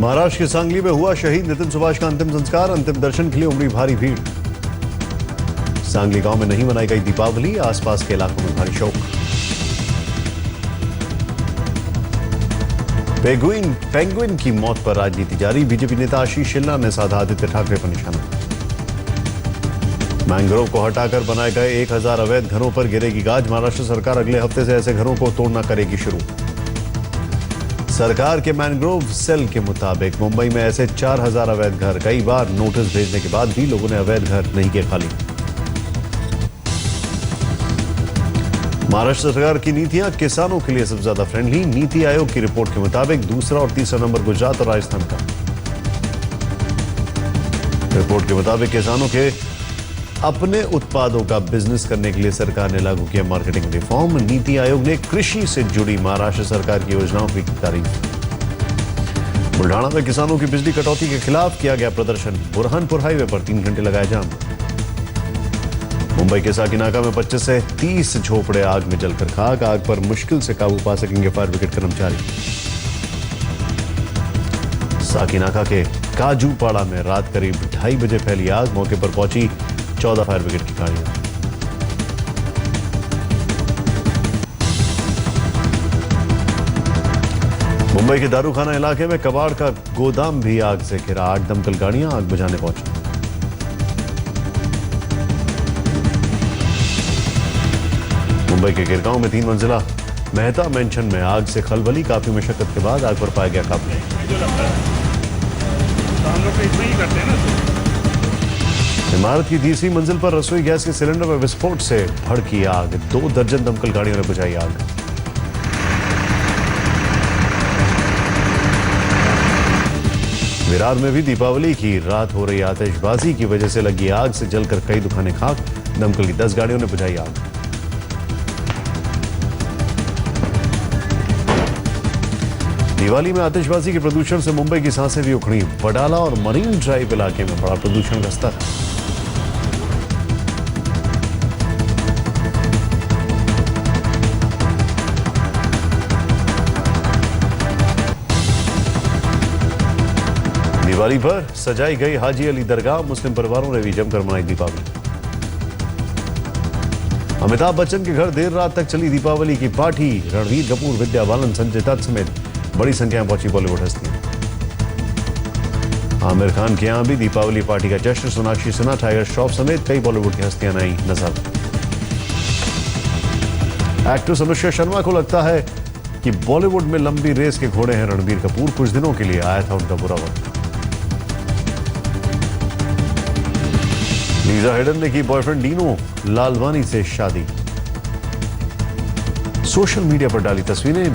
महाराष्ट्र के सांगली में हुआ शहीद नितिन सुभाष का अंतिम संस्कार। अंतिम दर्शन के लिए उमड़ी भारी भीड़। सांगली गांव में नहीं मनाई गई दीपावली, आसपास के इलाकों में भारी शोक। पेंगुइन की मौत पर राजनीति जारी। बीजेपी नेता आशीष शेलार ने साधा आदित्य ठाकरे पर निशाना। मैंग्रोव को हटाकर बनाए गए 1000 अवैध घरों पर गिरेगी गाज। महाराष्ट्र सरकार अगले हफ्ते से ऐसे घरों को तोड़ना करेगी शुरू। सरकार के मैंग्रोव सेल के मुताबिक मुंबई में ऐसे 4000 अवैध घर। कई बार नोटिस भेजने के बाद भी लोगों ने अवैध घर नहीं किए खाली। महाराष्ट्र सरकार की नीतियां किसानों के लिए सबसे ज्यादा फ्रेंडली। नीति आयोग की रिपोर्ट के मुताबिक दूसरा और तीसरा नंबर गुजरात और राजस्थान का। रिपोर्ट के मुताबिक किसानों के अपने उत्पादों का बिजनेस करने के लिए सरकार ने लागू किया मार्केटिंग रिफॉर्म। नीति आयोग ने कृषि से जुड़ी महाराष्ट्र सरकार की योजनाओं की तारीफ। बुल्ढाना में किसानों की बिजली कटौती के खिलाफ किया गया प्रदर्शन। बुरहानपुर हाईवे पर 3 घंटे लगाया जाम। मुंबई के साकीनाका में 25 से 30 झोपड़े आग में जलकर खाक। आग पर मुश्किल से काबू पा सकेंगे फायर ब्रिगेड कर्मचारी। साकीनाका के काजूपाड़ा में रात करीब 2:30 बजे फैली आग। मौके पर पहुंची 14 फायर ब्रिगेड की गाड़ियां। मुंबई के दारूखाना इलाके में कबाड़ का गोदाम भी आग से घिरा। 8 दमकल गाड़ियां आग बुझाने पहुंची। मुंबई के गिरगांव में 3 मंजिला मेहता मेंशन में आग से खलबली। काफी मशक्कत के बाद आग पर पाया गया काबू। इमारत की तीसरी मंजिल पर रसोई गैस के सिलेंडर में विस्फोट से भड़की आग। 2 दर्जन दमकल गाड़ियों ने बुझाई आग। विरार में भी दीपावली की रात हो रही आतिशबाजी की वजह से लगी आग से जलकर कई दुकानें खाक। दमकल की 10 गाड़ियों ने बुझाई आग। दिवाली में आतिशबाजी के प्रदूषण से मुंबई की सांसें भी उखड़ी। वडाला और मरीन ड्राइव इलाके में बड़ा प्रदूषण का स्तर। दिवाली पर सजाई गई हाजी अली दरगाह। मुस्लिम परिवारों ने भी जमकर मनाई दीपावली। अमिताभ बच्चन के घर देर रात तक चली दीपावली की पार्टी। रणवीर कपूर, विद्या बालन, संजय दत्त समेत बड़ी संख्या में पहुंची बॉलीवुड हस्तियां। आमिर खान के यहां भी दीपावली पार्टी का जश्न। सोनाक्षी सिन्हा, टाइगर श्रॉफ समेत कई बॉलीवुड की हस्तियां आई नजर। एक्ट्रेस अनुष्का शर्मा को लगता है कि बॉलीवुड में लंबी रेस के घोड़े हैं रणबीर कपूर। कुछ दिनों के लिए आया था उनका बुरा वक्त। लीजा हेडन ने की बॉयफ्रेंड डीनो लालवानी से शादी। सोशल मीडिया पर डाली तस्वीरें।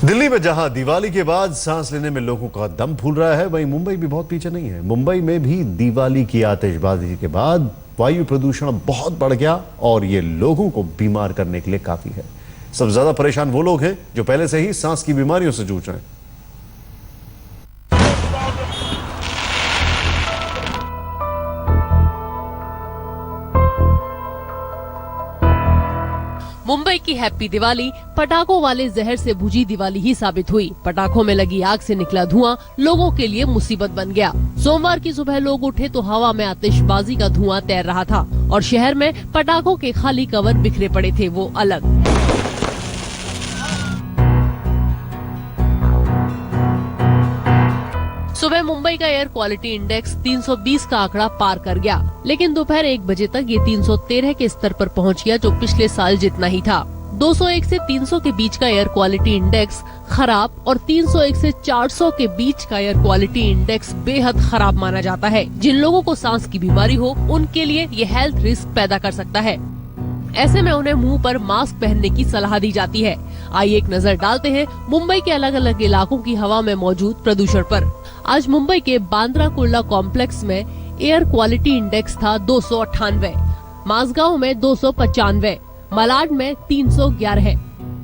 दिल्ली में जहां दिवाली के बाद सांस लेने में लोगों का दम फूल रहा है, वहीं मुंबई भी बहुत पीछे नहीं है। मुंबई में भी दिवाली की आतिशबाजी के बाद वायु प्रदूषण बहुत बढ़ गया और ये लोगों को बीमार करने के लिए काफी है। सबसे ज्यादा परेशान वो लोग हैं जो पहले से ही सांस की बीमारियों से जूझ रहे हैं। मुंबई की हैप्पी दिवाली पटाखों वाले जहर से बुझी दिवाली ही साबित हुई। पटाखों में लगी आग से निकला धुआं लोगों के लिए मुसीबत बन गया। सोमवार की सुबह लोग उठे तो हवा में आतिशबाजी का धुआं तैर रहा था और शहर में पटाखों के खाली कवर बिखरे पड़े थे, वो अलग। सुबह मुंबई का एयर क्वालिटी इंडेक्स 320 का आंकड़ा पार कर गया, लेकिन दोपहर 1 बजे तक ये 313 के स्तर पर पहुंच गया, जो पिछले साल जितना ही था। 201 से 300 के बीच का एयर क्वालिटी इंडेक्स खराब और 301 से 400 के बीच का एयर क्वालिटी इंडेक्स बेहद खराब माना जाता है। जिन लोगों को सांस की बीमारी हो उनके लिए ये हेल्थ रिस्क पैदा कर सकता है। ऐसे में उन्हें मुंह पर मास्क पहनने की सलाह दी जाती है। आइए एक नजर डालते हैं मुंबई के अलग अलग इलाकों की हवा में मौजूद प्रदूषण पर। आज मुंबई के बांद्रा कुर्ला कॉम्प्लेक्स में एयर क्वालिटी इंडेक्स था 298, माजगांव में 295, मलाड में 311,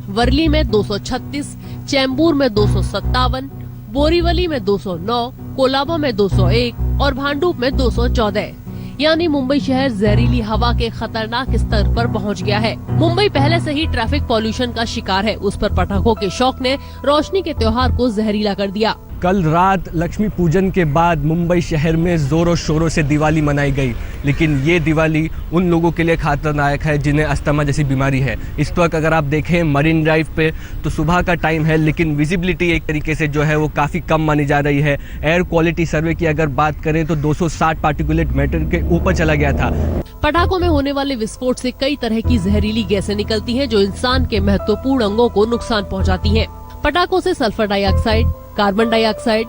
वर्ली में 236, चैम्बूर में 257, बोरीवली में 209, कोलाबा में 201 और भांडुप में 214। यानी मुंबई शहर जहरीली हवा के खतरनाक स्तर पर पहुंच गया है। मुंबई पहले से ही ट्रैफिक पॉल्यूशन का शिकार है, उस पर पटाखों के शौक ने रोशनी के त्योहार को जहरीला कर दिया। कल रात लक्ष्मी पूजन के बाद मुंबई शहर में जोरों शोरों से दिवाली मनाई गई, लेकिन ये दिवाली उन लोगों के लिए खतरनाक है जिन्हें अस्थमा जैसी बीमारी है। इस वक्त अगर आप देखें मरीन ड्राइव पे तो सुबह का टाइम है, लेकिन विजिबिलिटी एक तरीके से जो है वो काफ़ी कम मानी जा रही है। एयर क्वालिटी सर्वे की अगर बात करें तो 260 पार्टिकुलेट मैटर के ऊपर चला गया था। पटाखों में होने वाले विस्फोट से कई तरह की जहरीली गैसें निकलती हैं जो इंसान के महत्वपूर्ण अंगों को नुकसान पहुंचाती हैं। पटाखों से sulphur dioxide, carbon dioxide,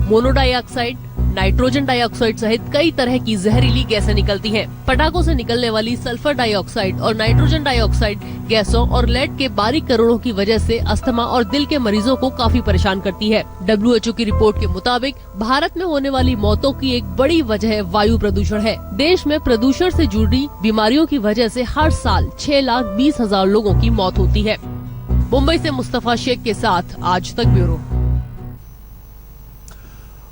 mono dioxide, nitrogen dioxide सहित कई तरह की जहरीली गैसें निकलती हैं। पटाखों से निकलने वाली सल्फर डाइऑक्साइड और नाइट्रोजन डाइऑक्साइड गैसों और लेड के बारीक कणों की वजह से अस्थमा और दिल के मरीजों को काफी परेशान करती है। WHO की रिपोर्ट के मुताबिक भारत में होने वाली मौतों की एक बड़ी वजह वायु प्रदूषण है। देश में प्रदूषण से जुड़ी बीमारियों की वजह से हर साल 6,20,000 लोगों की मौत होती है। मुंबई से मुस्तफा शेख के साथ आज तक ब्यूरो।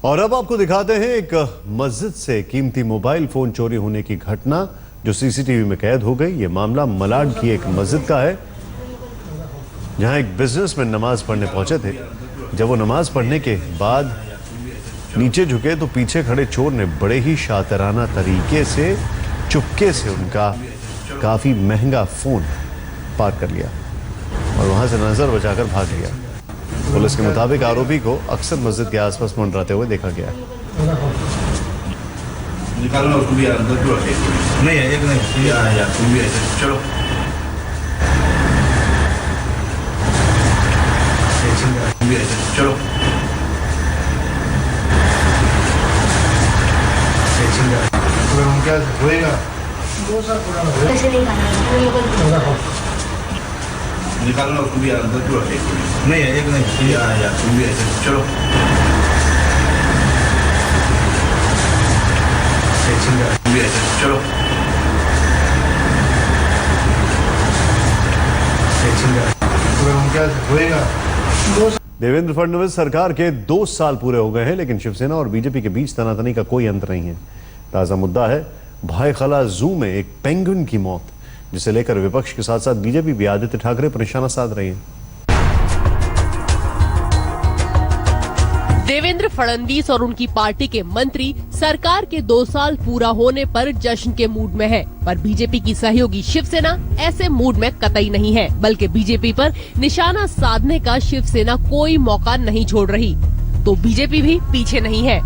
और अब आपको दिखाते हैं एक मस्जिद से कीमती मोबाइल फोन चोरी होने की घटना जो सीसीटीवी में कैद हो गई। ये मामला मलाड की एक मस्जिद का है जहां एक बिजनेसमैन नमाज पढ़ने पहुंचे थे। जब वो नमाज पढ़ने के बाद नीचे झुके तो पीछे खड़े चोर ने बड़े ही शातिराना तरीके से चुपके से उनका काफी महंगा फोन पार कर लिया और वहां से नजर बचाकर भाग लिया। पुलिस के मुताबिक आरोपी को अक्सर मस्जिद के आसपास मंडराते हुए देखा गया। निकालना उसको भी अंदर क्यों रखे? नहीं है, एक नहीं यार तुम भी ऐसे चलो। तुम भी ऐसे चलो। क्या होएगा? निकालना उसको भी अंदर क्यों रखे? नहीं है, एक नहीं यार तुम भी ऐसे चलो। तुम भी ऐसे चलो। क्या होएगा? देवेंद्र फडणवीस सरकार के 2 साल पूरे हो गए हैं, लेकिन शिवसेना और बीजेपी के बीच तनातनी का कोई अंत नहीं है। ताजा मुद्दा है भायखला जू में एक पेंगुइन की मौत, जिसे लेकर विपक्ष के साथ साथ बीजेपी भी आदित्य ठाकरे पर निशाना साध रही है। देवेंद्र फडणवीस और उनकी पार्टी के मंत्री सरकार के 2 साल पूरा होने पर जश्न के मूड में है, पर बीजेपी की सहयोगी शिवसेना ऐसे मूड में कतई नहीं है, बल्कि बीजेपी पर निशाना साधने का शिवसेना कोई मौका नहीं छोड़ रही। तो बीजेपी भी पीछे नहीं है।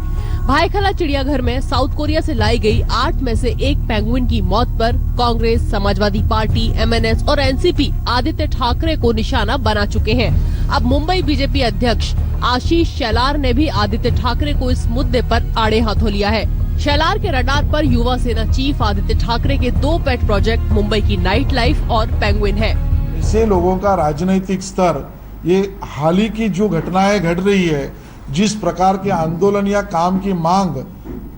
भायखला चिड़ियाघर में साउथ कोरिया से लाई गई 8 में से एक पेंगुइन की मौत पर कांग्रेस, समाजवादी पार्टी, MNS और एनसीपी आदित्य ठाकरे को निशाना बना चुके हैं। अब मुंबई बीजेपी अध्यक्ष आशीष शेलार ने भी आदित्य ठाकरे को इस मुद्दे पर आड़े हाथों लिया है। शेलार के रडार पर युवा सेना चीफ आदित्य ठाकरे के 2 पेट प्रोजेक्ट मुंबई की नाइट लाइफ और पेंगुइन है। ऐसे लोगों का राजनीतिक स्तर, ये हाल ही की जो घटनाएं घट रही है, जिस प्रकार के आंदोलन या काम की मांग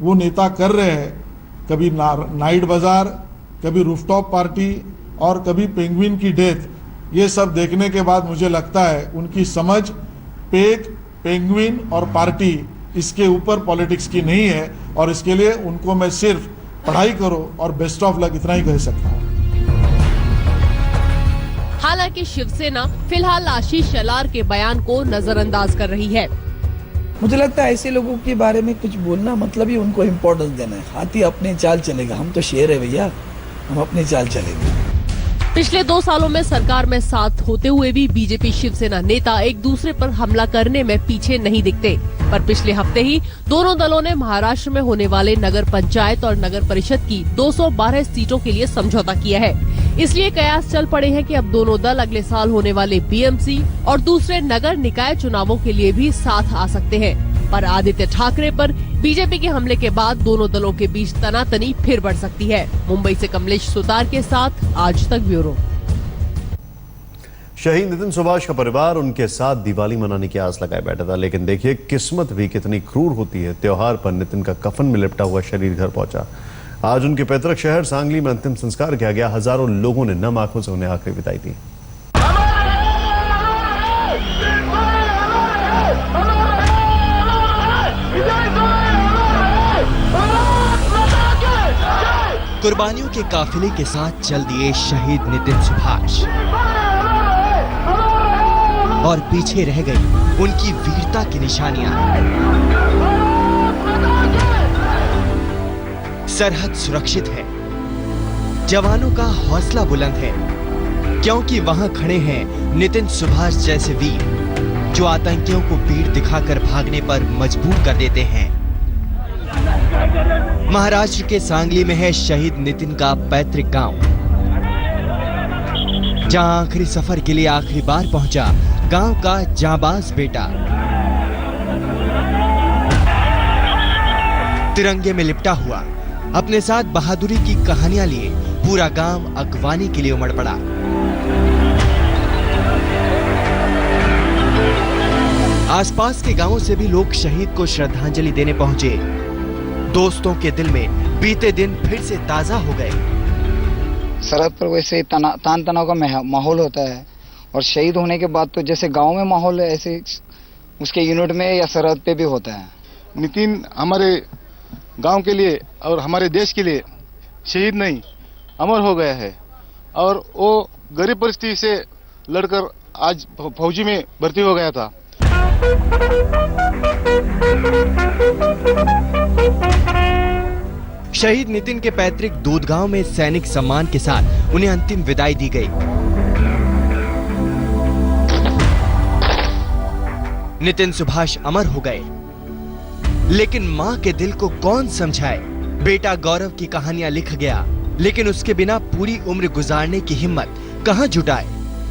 वो नेता कर रहे हैं, कभी नाइट बाजार, कभी रूफटॉप पार्टी और कभी पेंगुइन की डेथ, ये सब देखने के बाद मुझे लगता है उनकी समझ पेट, पेंगुइन और पार्टी इसके ऊपर पॉलिटिक्स की नहीं है, और इसके लिए उनको मैं सिर्फ पढ़ाई करो और बेस्ट ऑफ लक इतना ही कह सकता हूँ। हालांकि शिवसेना फिलहाल आशीष शेलार के बयान को नजरअंदाज कर रही है। मुझे लगता है ऐसे लोगों के बारे में कुछ बोलना मतलब ही उनको इम्पोर्टेंस देना है। हाथी अपने चाल चलेगा, हम तो शेर है भैया, हम अपने चाल चलेंगे। पिछले 2 सालों में सरकार में साथ होते हुए भी बीजेपी शिवसेना नेता एक दूसरे पर हमला करने में पीछे नहीं दिखते, पर पिछले हफ्ते ही दोनों दलों ने महाराष्ट्र में होने वाले नगर पंचायत और नगर परिषद की 212 सीटों के लिए समझौता किया है। इसलिए कयास चल पड़े हैं कि अब दोनों दल अगले साल होने वाले BMC और दूसरे नगर निकाय चुनावों के लिए भी साथ आ सकते हैं। पर आदित्य ठाकरे पर बीजेपी के हमले के बाद दोनों दलों के बीच तनातनी फिर बढ़ सकती है। मुंबई से कमलेश सुतार के साथ आज तक ब्यूरो। शहीद नितिन सुभाष का परिवार उनके साथ दिवाली मनाने की आस लगाए बैठा था, लेकिन देखिए किस्मत भी कितनी क्रूर होती है। त्योहार पर नितिन का कफन में लिपटा हुआ शरीर घर पहुंचा। आज उनके पैतृक शहर सांगली में अंतिम संस्कार किया गया। हजारों लोगों ने नम आंखों से उन्हें आखिरी विदाई दी। कुर्बानियों के काफिले के साथ चल दिए शहीद नितिन सुभाष और पीछे रह गई उनकी वीरता की निशानियां। सरहद सुरक्षित है, जवानों का हौसला बुलंद है, क्योंकि वहां खड़े हैं नितिन सुभाष जैसे वीर जो आतंकियों को पीठ दिखाकर भागने पर मजबूर कर देते हैं। महाराष्ट्र के सांगली में है शहीद नितिन का पैतृक गांव, जहां आखिरी सफर के लिए आखिरी बार पहुंचा गांव का जांबाज बेटा। तिरंगे में लिपटा हुआ अपने साथ बहादुरी की कहानियां लिए पूरा गांव अगवानी के लिए उमड़ पड़ा। आसपास के गांवों से भी लोग शहीद को श्रद्धांजलि देने पहुंचे। दोस्तों के दिल में बीते दिन फिर से ताजा हो गए। सरहद पर वैसे तान तनाव का माहौल होता है और शहीद होने के बाद तो जैसे गांव में माहौल है ऐसे उसके यूनिट में या सरहद पे भी होता है। नितिन हमारे गांव के लिए और हमारे देश के लिए शहीद नहीं अमर हो गया है और वो गरीब परिस्थिति से लड़कर आज फौजी में भर्ती हो गया था। शहीद नितिन के पैतृक दूधगांव में सैनिक सम्मान के साथ उन्हें अंतिम विदाई दी गई। नितिन सुभाष अमर हो गए, लेकिन मां के दिल को कौन समझाए। बेटा गौरव की कहानियां लिख गया, लेकिन उसके बिना पूरी उम्र गुजारने की हिम्मत कहां जुटाए।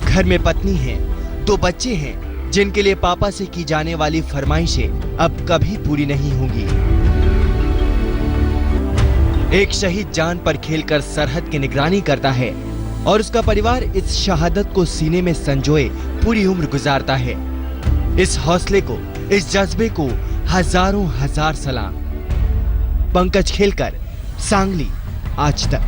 घर में पत्नी है, 2 बच्चे हैं जिनके लिए पापा से की जाने वाली फरमाइशें अब कभी पूरी नहीं होंगी। एक शहीद जान पर खेलकर सरहद की निगरानी करता है और उसका परिवार इस शहादत को सीने में संजोए पूरी उम्र गुजारता है। इस हौसले को, इस जज्बे को हजारों हजार सलाम। पंकज खेलकर, सांगली, आज तक।